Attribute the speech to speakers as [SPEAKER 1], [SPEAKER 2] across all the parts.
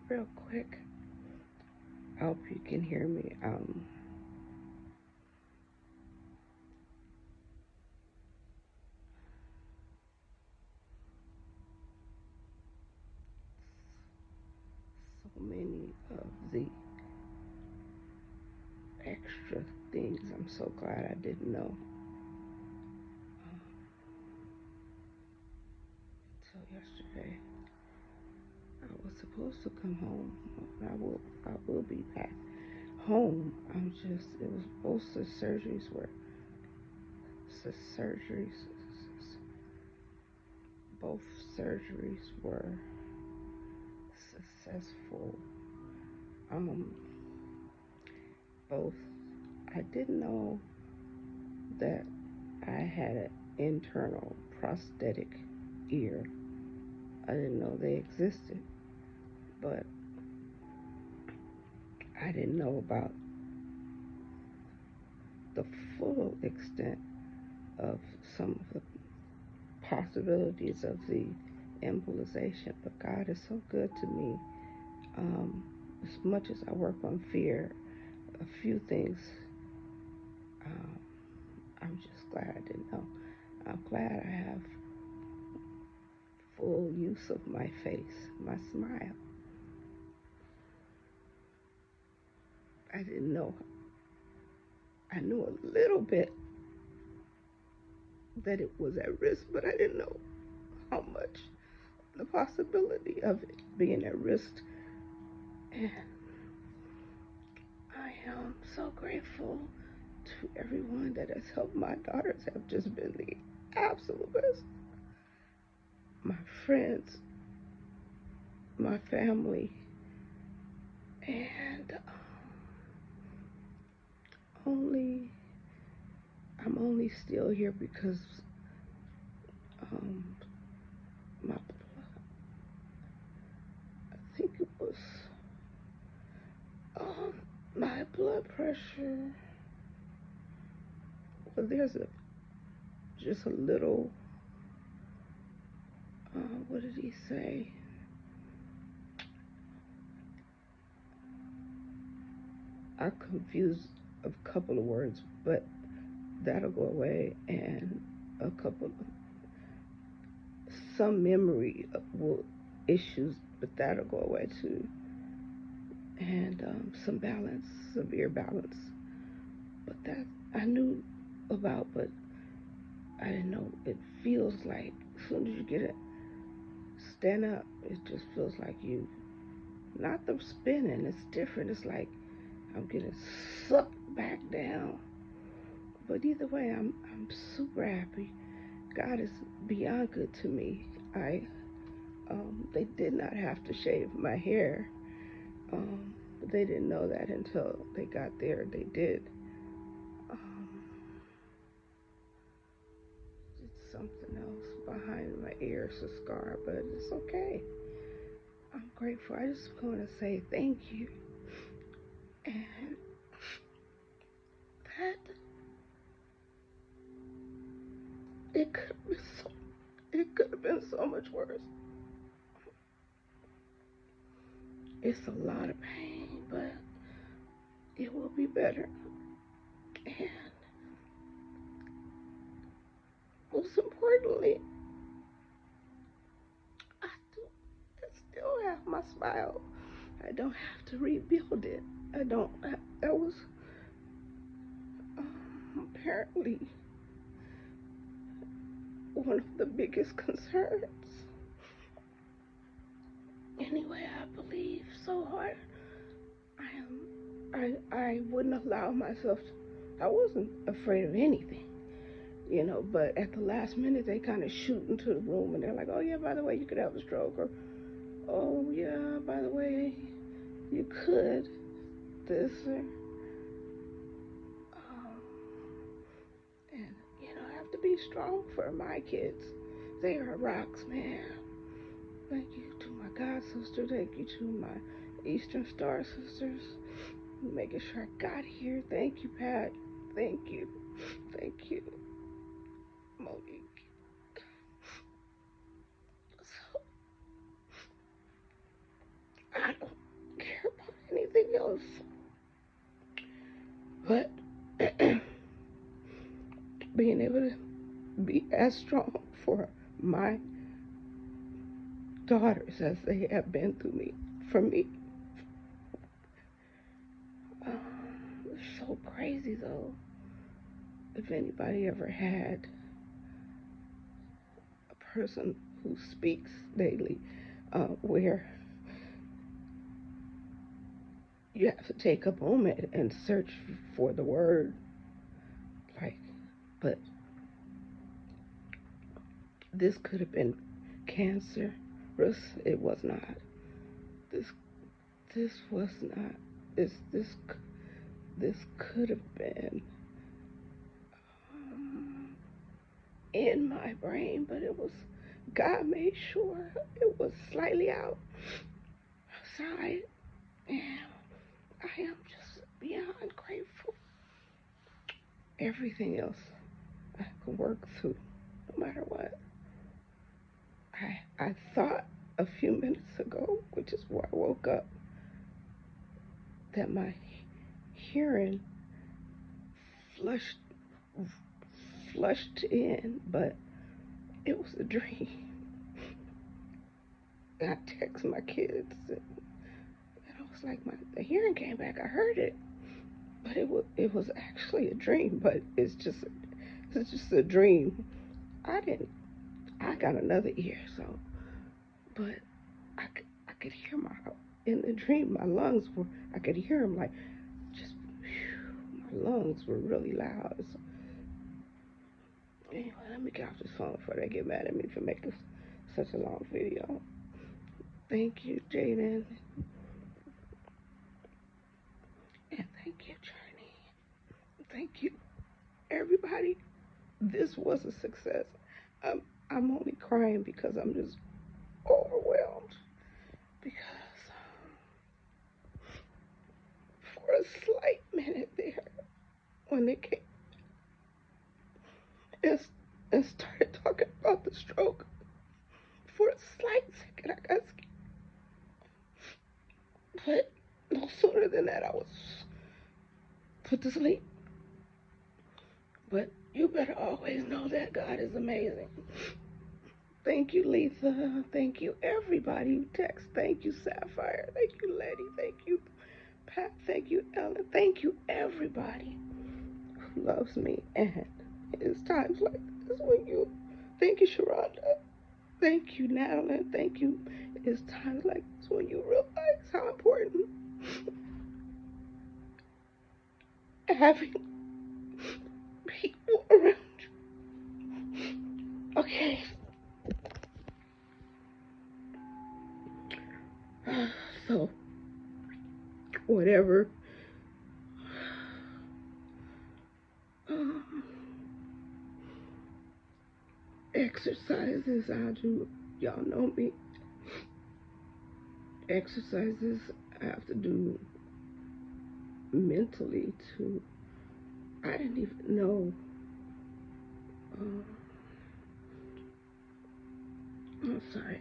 [SPEAKER 1] real quick. I hope you can hear me. So many of the extra things I'm so glad I didn't know until yesterday. I was supposed to come home. I will be back home. It was both the surgeries were the surgeries both surgeries were successful. Um, both. I didn't know that I had an internal prosthetic ear. I didn't know they existed, but I didn't know about the full extent of some of the possibilities of the embolization. But God is so good to me. Um, as much as I work on fear, a few things, um, I'm just glad I didn't know. I'm glad I have full use of my face, my smile. I didn't know. I knew a little bit that it was at risk, but I didn't know how much the possibility of it being at risk. And I am so grateful to everyone that has helped. My daughters have just been the absolute best. My friends, my family, and only I'm only still here because um, my I think it was um, my blood pressure. Well, there's a just a little. What did he say? I confused a couple of words, but that'll go away, and a couple of some memory will issues, but that'll go away too, and some balance, severe balance. But that I knew about, but I didn't know. It feels like as soon as you get it, stand up, it just feels like you. Not the spinning, it's different. It's like I'm getting sucked back down. But either way, I'm super happy. God is beyond good to me. I they did not have to shave my hair. But they didn't know that until they got there. They did. Um, it's something else behind my ear. It's a scar, but it's okay. I'm grateful. I just want to say thank you. And that it could have been so it could have been so much worse. It's a lot of pain, but it will be better. And most importantly, I do I still have my smile. I don't have to rebuild it. I don't. That was apparently one of the biggest concerns. Anyway, I believe so hard. I am. I wouldn't allow myself. I wasn't afraid of anything, But at the last minute, they kind of shoot into the room, and they're like, "Oh yeah, by the way, you could have a stroke," or "Oh yeah, by the way, you could this." Um, and I have to be strong for my kids. They are rocks, man. Thank you to my god sister. Thank you to my Eastern Star sisters. Making sure I got here. Thank you, Pat. Thank you. Thank you, Monique. So, I don't else. But being able to be as strong for my daughters as they have been through me, for me. It's so crazy though. If anybody ever had a person who speaks daily, where you have to take a moment and search for the word, like, but this could have been cancerous. It was not. This was not. This could have been in my brain, but it was, God made sure it was slightly outside, and I am just beyond grateful. Everything else I can work through, no matter what. I thought a few minutes ago, which is why I woke up, that my hearing flushed in, but it was a dream. And I text my kids, and I was like, the hearing came back. I heard it, but it was actually a dream. But it's just a dream. I got another ear, so, but I could hear in the dream, my lungs were, I could hear them like, just, my lungs were really loud. So, anyway, let me get off this phone before they get mad at me for making such a long video. Thank you, Jaden. And thank you, Journey. Thank you, everybody. This was a success. I'm only crying because I'm just overwhelmed. Because for a slight minute there, when they came and started talking about the stroke, for a slight second I got scared. But no sooner than that I was put to sleep. But you better always know that God is amazing. Thank you, Letha. Thank you, everybody who texts. Thank you, Sapphire. Thank you, Letty. Thank you, Pat. Thank you, Ellen. Thank you, everybody who loves me. And it's times like this when you, thank you, Sharonda. Thank you, Natalie. Thank you. It's times like this when you realize how important having people around you. Okay. So, whatever exercises I do, y'all know me. Exercises I have to do mentally too. I didn't even know. I'm sorry.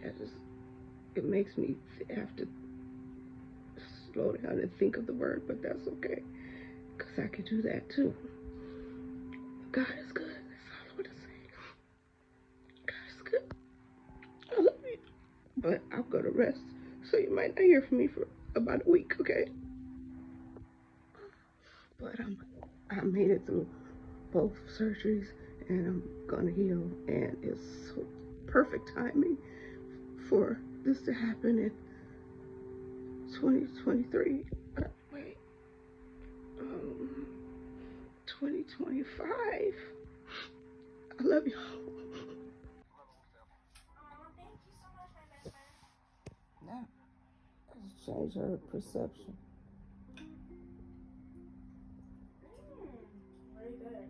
[SPEAKER 1] It makes me have to slow down and think of the word, but that's okay, because I can do that too. God is good. That's all I want to say. God is good. I love you. But I'm going to rest, so you might not hear from me for about a week, okay? But I made it through both surgeries, and I'm gonna heal, and it's so perfect timing for this to happen in 2023. Wait, 2025. I love y'all. Thank you so much, my best friend. Now, let's change her perception. Very good.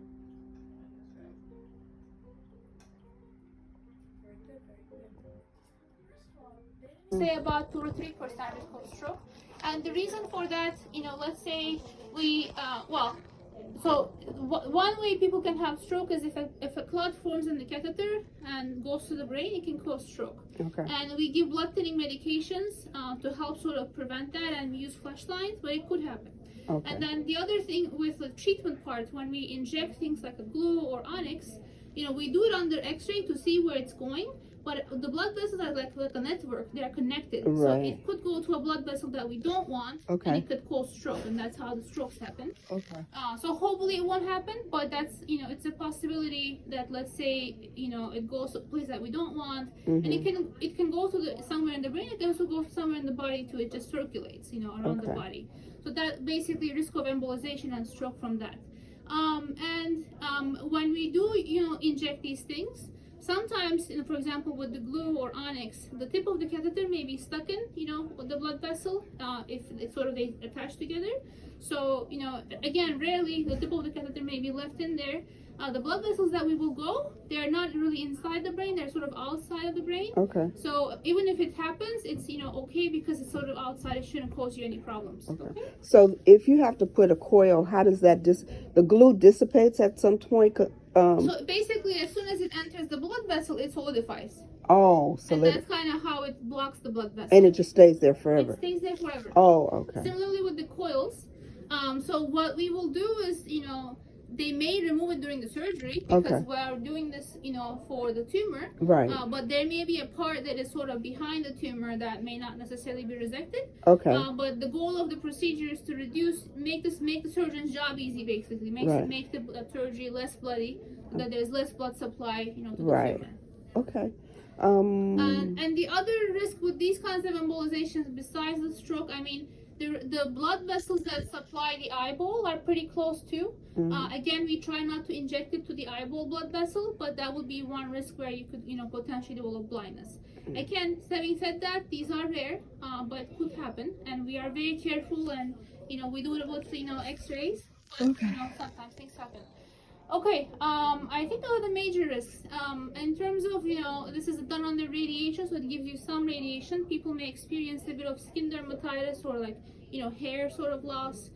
[SPEAKER 2] Say about 2 to 3% is called stroke, and the reason for that, let's say we So one way people can have stroke is if a clot forms in the catheter and goes to the brain, it can cause stroke.
[SPEAKER 1] Okay.
[SPEAKER 2] And we give blood thinning medications to help sort of prevent that, and we use flashlights, but it could happen.
[SPEAKER 1] Okay.
[SPEAKER 2] And then the other thing with the treatment part, when we inject things like a glue or onyx, we do it under X-ray to see where it's going. But the blood vessels are like a network; they are connected.
[SPEAKER 1] Right.
[SPEAKER 2] So it could go to a blood vessel that we don't want,
[SPEAKER 1] Okay.
[SPEAKER 2] and it could cause stroke, and that's how the strokes happen.
[SPEAKER 1] Okay.
[SPEAKER 2] So hopefully it won't happen, but that's it's a possibility that, let's say, it goes to a place that we don't want, and it can go to somewhere in the brain. It can also go somewhere in the body too. It just circulates, around the body. So that basically risk of embolization and stroke from that. When we do inject these things, sometimes, for example, with the glue or onyx, the tip of the catheter may be stuck in, with the blood vessel, if it's sort of they attach together. So, again, rarely the tip of the catheter may be left in there. The blood vessels that we will go, they're not really inside the brain, they're sort of outside of the brain.
[SPEAKER 1] Okay.
[SPEAKER 2] So even if it happens, it's, okay, because it's sort of outside, it shouldn't cause you any problems.
[SPEAKER 1] Okay. So if you have to put a coil, how does that the glue dissipates at some point?
[SPEAKER 2] So basically, as soon as it enters the blood vessel, it solidifies.
[SPEAKER 1] Oh, so
[SPEAKER 2] and that's kind of how it blocks the blood vessel.
[SPEAKER 1] And it just stays there forever.
[SPEAKER 2] It stays there forever.
[SPEAKER 1] Oh, okay.
[SPEAKER 2] Similarly with the coils. So what we will do is, they may remove it during the surgery because we're doing this, for the tumor.
[SPEAKER 1] Right.
[SPEAKER 2] But there may be a part that is sort of behind the tumor that may not necessarily be resected.
[SPEAKER 1] Okay.
[SPEAKER 2] But the goal of the procedure is to make the surgeon's job easy, basically. Make the surgery less bloody, so that there's less blood supply, to the tumor.
[SPEAKER 1] Okay.
[SPEAKER 2] And the other risk with these kinds of embolizations, besides the stroke, the blood vessels that supply the eyeball are pretty close too. Again, we try not to inject it to the eyeball blood vessel, but that would be one risk where you could, potentially develop blindness. Again, having said that, these are rare, but could happen, and we are very careful, and we do it with X-rays. But, sometimes things happen. Okay, I think those are the major risks. In terms of, this is done under radiation, so it gives you some radiation. People may experience a bit of skin dermatitis or hair sort of loss.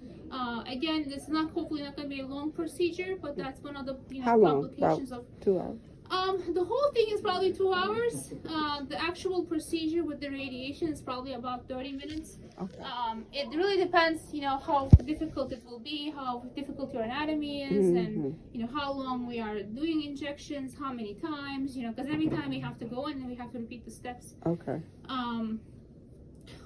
[SPEAKER 2] Again, it's hopefully not going to be a long procedure, but that's one of the
[SPEAKER 1] How long?
[SPEAKER 2] complications
[SPEAKER 1] About
[SPEAKER 2] of
[SPEAKER 1] 2 hours?
[SPEAKER 2] The whole thing is probably 2 hours. The actual procedure with the radiation is probably about 30 minutes.
[SPEAKER 1] Okay.
[SPEAKER 2] It really depends, how difficult it will be, how difficult your anatomy is, and how long we are doing injections, how many times, because every time we have to go in and we have to repeat the steps.
[SPEAKER 1] Okay.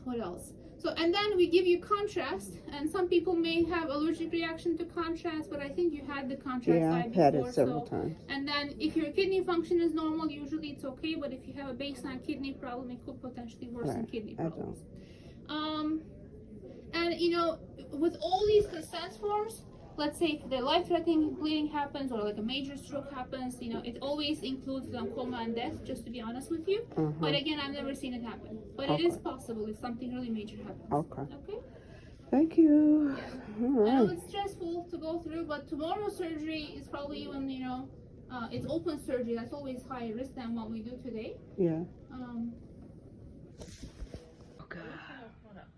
[SPEAKER 2] What else? So, and then we give you contrast, and some people may have allergic reaction to contrast, but I think you had the contrast
[SPEAKER 1] I've had it several times.
[SPEAKER 2] And then if your kidney function is normal, usually it's okay, but if you have a baseline kidney problem, it could potentially worsen kidney problems. And with all these consent forms, let's say if the life-threatening bleeding happens or like a major stroke happens, it always includes coma and death, just to be honest with you. But again, I've never seen it happen. But it is possible if something really major happens. Okay?
[SPEAKER 1] Thank you.
[SPEAKER 2] Yes.
[SPEAKER 1] All right.
[SPEAKER 2] I know it's stressful to go through, but tomorrow's surgery is probably even, it's open surgery. That's always higher risk than what we do today.
[SPEAKER 1] Yeah.
[SPEAKER 3] God.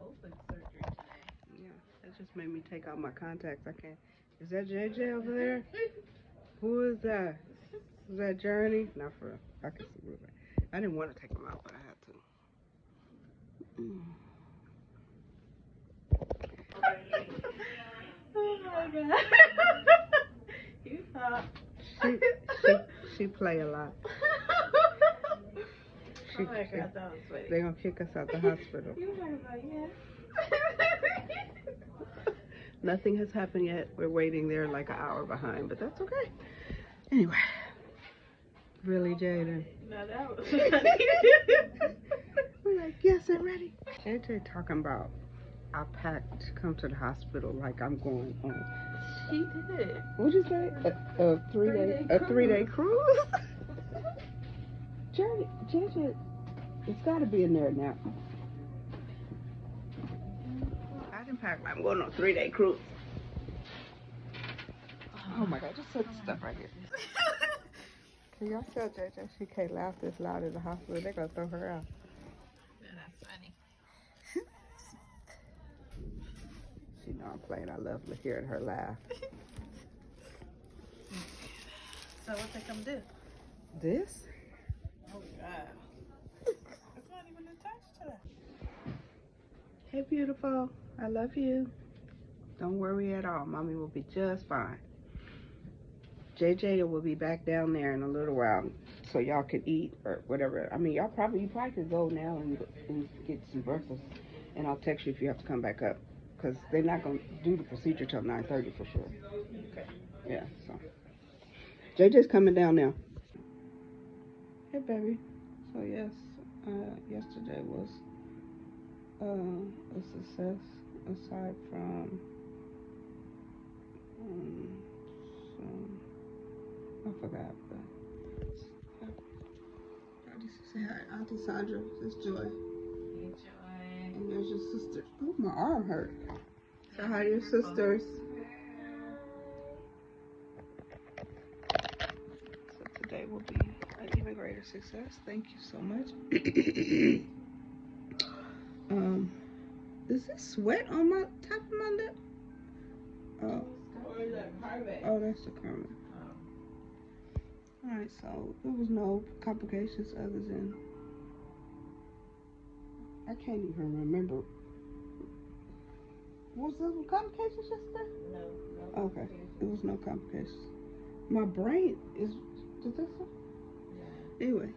[SPEAKER 3] Open surgery today.
[SPEAKER 1] Yeah, that just made me take out my contacts. I can't. Is that JJ over there? Who is that? Is that Journey? Not for real. I can see it. I didn't want to take them out, but I had to.
[SPEAKER 3] Oh my God. You thought.
[SPEAKER 1] She play a lot.
[SPEAKER 3] Oh my God, that was funny.
[SPEAKER 1] They're gonna kick us out the hospital.
[SPEAKER 3] You heard about yes.
[SPEAKER 1] Nothing has happened yet. We're waiting there like an hour behind, but that's okay. Anyway. Really, Jaden?
[SPEAKER 3] No, that was
[SPEAKER 1] We're like, yes, I'm ready. JJ talking about I packed to come to the hospital like I'm going on.
[SPEAKER 3] She did.
[SPEAKER 1] What'd you say? A three-day cruise? JJ, it's got to be in there now. I didn't pack. I'm going on a 3-day cruise. Oh my God! Just set the stuff right here. Can y'all tell JJ she can't laugh this loud in the hospital? They're gonna throw her out.
[SPEAKER 3] Yeah, that's funny.
[SPEAKER 1] She know I'm playing. I love hearing her laugh.
[SPEAKER 3] So what they come do?
[SPEAKER 1] This?
[SPEAKER 3] Oh God. It's not even attached to that.
[SPEAKER 1] Hey, beautiful. I love you. Don't worry at all. Mommy will be just fine. JJ will be back down there in a little while, so y'all can eat or whatever. I mean, you probably could go now and get some breakfast, and I'll text you if you have to come back up, because they're not gonna do the procedure till 9:30 for sure.
[SPEAKER 3] Okay.
[SPEAKER 1] Yeah. So JJ's coming down now. Hey, baby. So yes, yesterday was a success aside from some, I forgot, but say hi, Auntie Sandra. This is Joy.
[SPEAKER 3] Hey, Joy.
[SPEAKER 1] And there's your sister. Oh, my arm hurt. Say hi to your sisters. So today will be an even greater success. Thank you so much. Is this sweat on my top of my lip? Oh, oh, that's the karma. Alright, so there was no complications other than I can't even remember. Was there some complications yesterday?
[SPEAKER 3] No.
[SPEAKER 1] Okay, there was no complications. My brain is. Did this one? Yeah. Anyway,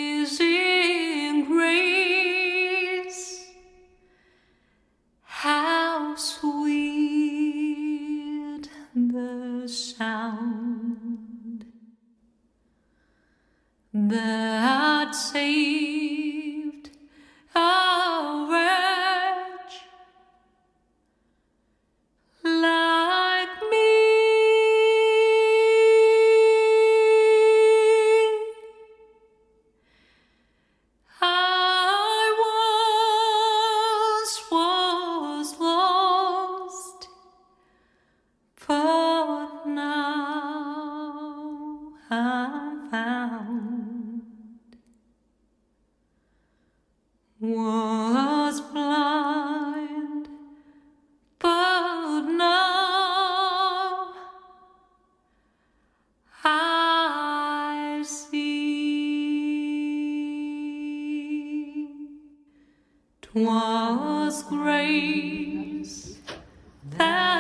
[SPEAKER 4] Amazing grace, how sweet the sound that saved a wretch like me. I was lost, but now I'm found. Was blind, but now I see. 'Twas grace that